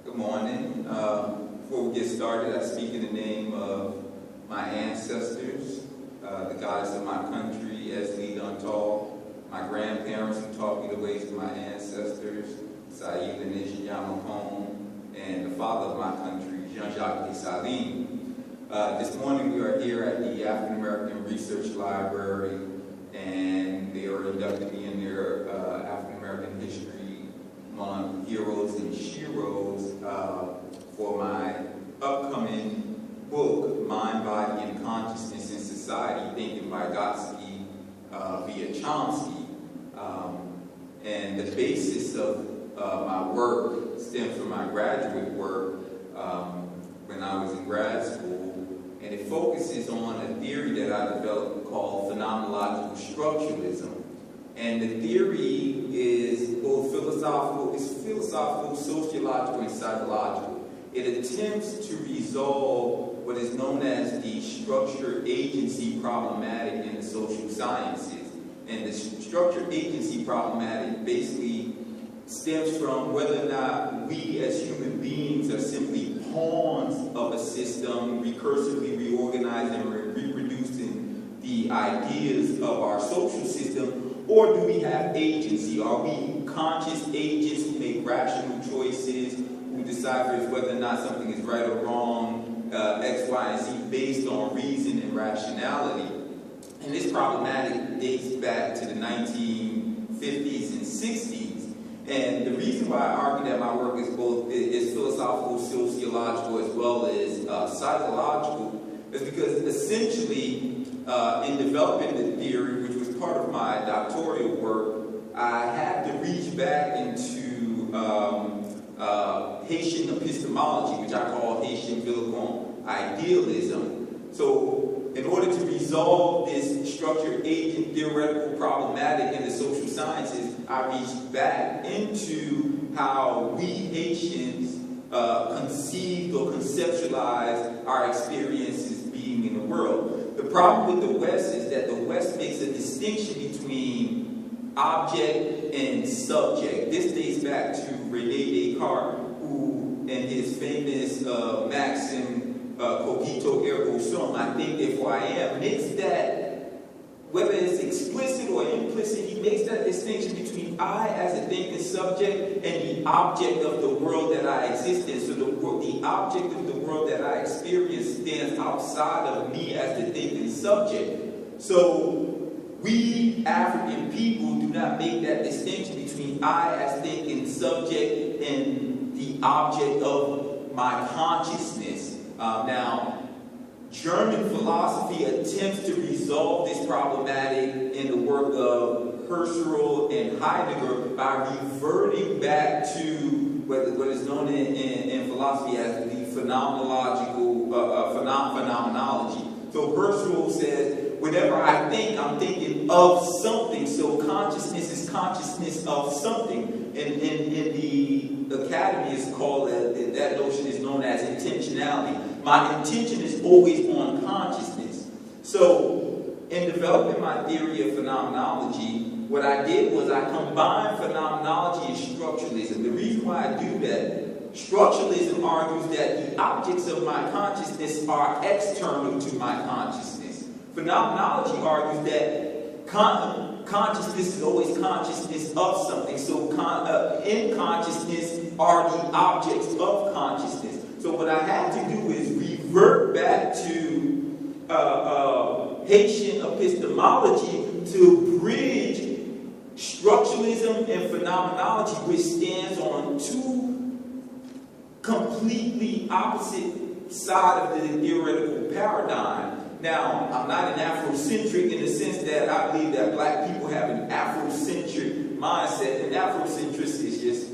Good morning. Before we get started, I speak in the name of my ancestors, the goddess of my country, Esli Duntal, my grandparents who taught me the ways of my ancestors, Saïd and Mocombe, and the father of my country, Jean-Jacques Dessalines. This morning we are here at the African American Research Library, and they are inducting me in their African American History Month Heroes and Sheroes for my upcoming book, Mind, Body, and Consciousness in Society, Thinking Vygotsky via Chomsky. And the basis of my work stems from my graduate work when I was in grad school, and it focuses on a theory that I developed called Phenomenological structuralism. And the theory is both philosophical, sociological, and psychological. It attempts to resolve what is known as the structure agency problematic in the social sciences. And the structure agency problematic basically stems from whether or not we as human beings are simply pawns of a system, recursively reorganizing and reproducing the ideas of our social system, or do we have agency? Are we conscious agents who make rational choices, who decipher whether or not something is right or wrong, X, Y, and Z, based on reason and rationality? And this problematic dates back to the 1950s and 60s. And the reason why I argue that my work is both philosophical, sociological, as well as psychological, is because essentially, in developing the theory, which was part of my doctoral work, I had to reach back into Haitian epistemology, which I call Haitian Vilokan idealism. So in order to resolve this structure agent theoretical problematic in the social sciences, I reached back into how we Haitians conceived or conceptualized our experiences being in the world. The problem with the West is that the West makes a distinction between object and subject. This dates back to René Descartes, who, in his famous maxim, cogito ergo sum, I think therefore I am, makes that, whether it's explicit or implicit, he makes that distinction between I as a thinking subject and the object of the world that I exist in. So the object of the world that I experience stands outside of me as the thinking subject. So we African people do not make that distinction between I as thinking subject and the object of my consciousness. Now, German philosophy attempts to resolve this problematic in the work of Husserl and Heidegger by reverting back to what is known in philosophy as the phenomenological phenomenology. So Husserl says, whenever I think, I'm thinking of something. So consciousness is consciousness of something. And in the academy is called, that notion is known as intentionality. My intention is always on consciousness. So in developing my theory of phenomenology, what I did was I combined phenomenology and structuralism. The reason why I do that, structuralism argues that the objects of my consciousness are external to my consciousness. Phenomenology argues that consciousness is always consciousness of something. So in consciousness are the objects of consciousness. So what I had to do is revert back to Haitian epistemology to bridge structuralism and phenomenology, which stands on two completely opposite sides of the theoretical paradigm. Now, I'm not an Afrocentric in the sense that I believe that black people have an Afrocentric mindset, and Afrocentricity is just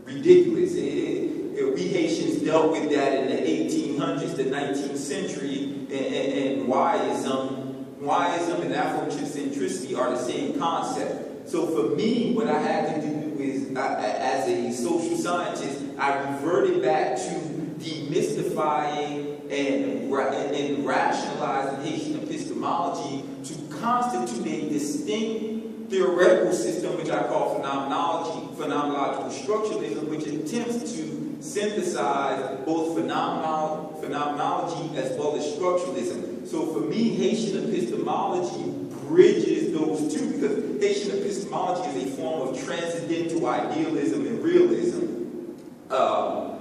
ridiculous. We Haitians dealt with that in the 1800s, the 19th century, and Yism and Afrocentricity are the same concept. So for me, what I had to do is, as a social scientist, I reverted back to demystifying and rationalizing Haitian epistemology to constitute a distinct theoretical system, which I call phenomenological structuralism, which attempts to synthesize both phenomenology as well as structuralism. So for me, Haitian epistemology bridges those two, because Haitian epistemology is a form of transcendental idealism and realism.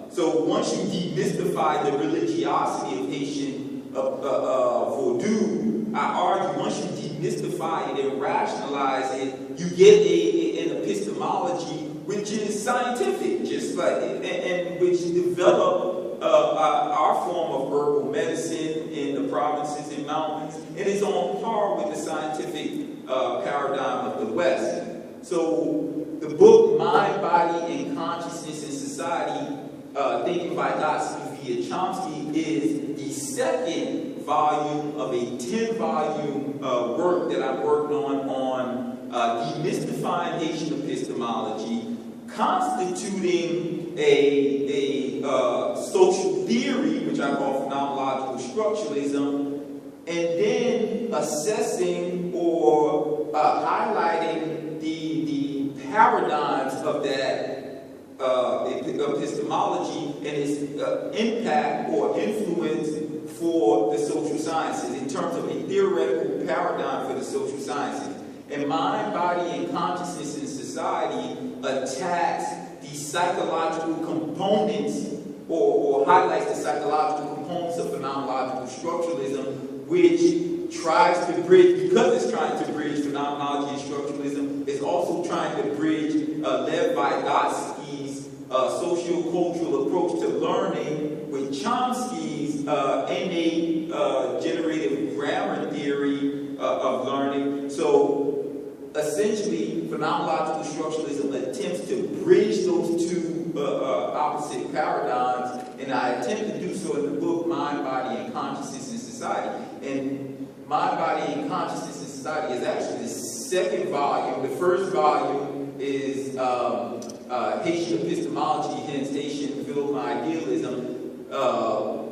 So once you demystify the religiosity of Haitian Vodou, I argue once you demystify it and rationalize it, you get an epistemology which is scientific, just like, and which developed our form of herbal medicine in the provinces and mountains, and is on par with the scientific paradigm of the West. So the book Mind, Body, and Consciousness in Society, thinking Vygotsky via Chomsky, is the second volume of a 10-volume work that I'm working on demystifying Haitian epistemology, constituting a social theory, which I call phenomenological structuralism, and then assessing or highlighting the paradigms of that epistemology and its impact or influence for the social sciences in terms of a theoretical paradigm for the social sciences. And Mind, Body, and Consciousness in Society attacks the psychological components or highlights the psychological components of phenomenological structuralism, which tries to bridge, because it's trying to bridge phenomenology and structuralism, it's also trying to bridge Lev Vygotsky's socio-cultural approach to learning with Chomsky's innate generative grammar theory of learning. So essentially, phenomenological structuralism attempts to bridge those two opposite paradigms, and I attempt to do so in the book Mind, Body, and Consciousness in Society. And Mind, Body, and Consciousness in Society is actually the second volume. The first volume is Haitian Epistemology, hence Haitian Vilokan Idealism,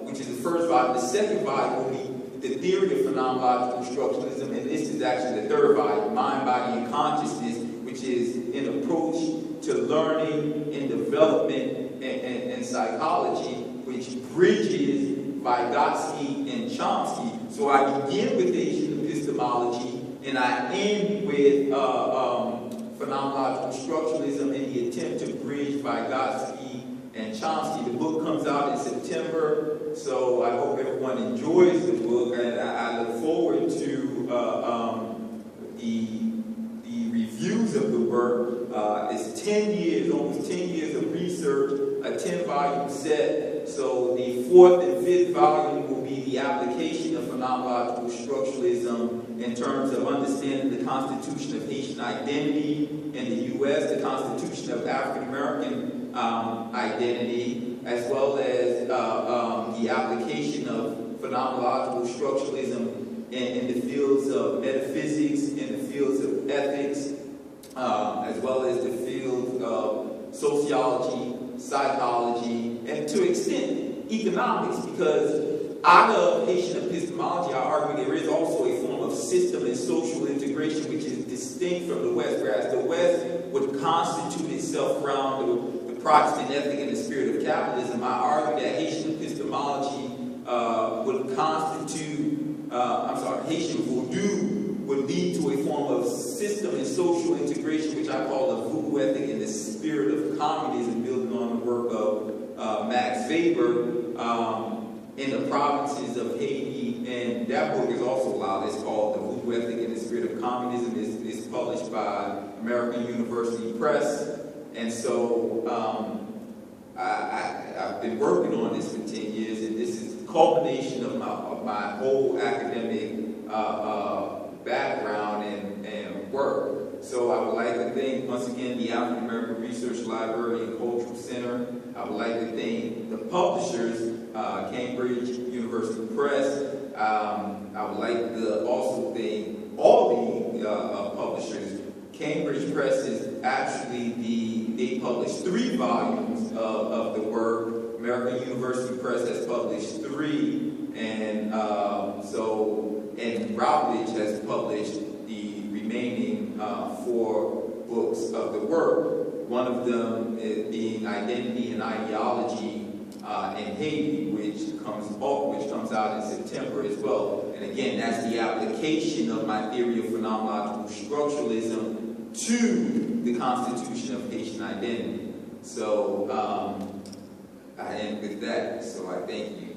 which is the first volume. The second volume will be the theory of phenomenological structuralism, and this is actually the third volume, Mind, Body, and Consciousness, which is an approach to learning and development and psychology, which bridges Vygotsky and Chomsky. So I begin with Haitian epistemology, and I end with phenomenological structuralism and the attempt to bridge Vygotsky and Chomsky. The book comes out in September, so I hope everyone enjoys the book, and I look forward to the reviews of the work. It's 10 years, almost 10 years of research, a 10-volume set. So the fourth and fifth volume will be the application of phenomenological structuralism in terms of understanding the constitution of Haitian identity in the U.S., the constitution of African American identity, as well as the application of phenomenological structuralism in the fields of metaphysics, in the fields of ethics, as well as the fields of sociology, psychology, and to an extent economics, because out of Haitian epistemology, I argue there is also a form of system and social integration which is distinct from the West, whereas the West would constitute itself around the Protestant ethic and the spirit of capitalism. I argue that Haitian epistemology would constitute, Haitian Vodou would lead to a form of system and social integration, which I call the voodoo ethic and the spirit of communism, building on the work of Max Weber in the provinces of Haiti. And that book is also out. It's called The Voodoo Ethic and the Spirit of Communism. It's published by American University Press. And so I've been working on this for 10 years, and this is the culmination of my whole academic background and work. So I would like to thank, once again, the African American Research Library and Cultural Center. I would like to thank the publishers, Cambridge University Press. I would like to also thank all the publishers. Cambridge Press is actually they published 3 volumes of the work. American University Press has published 3, and and Routledge has published the remaining 4 books of the work. One of them being Identity and Ideology in Haiti, which comes out in September as well. And again, that's the application of my theory of phenomenological structuralism to the constitution of Haitian identity. So I end with that. So I thank you.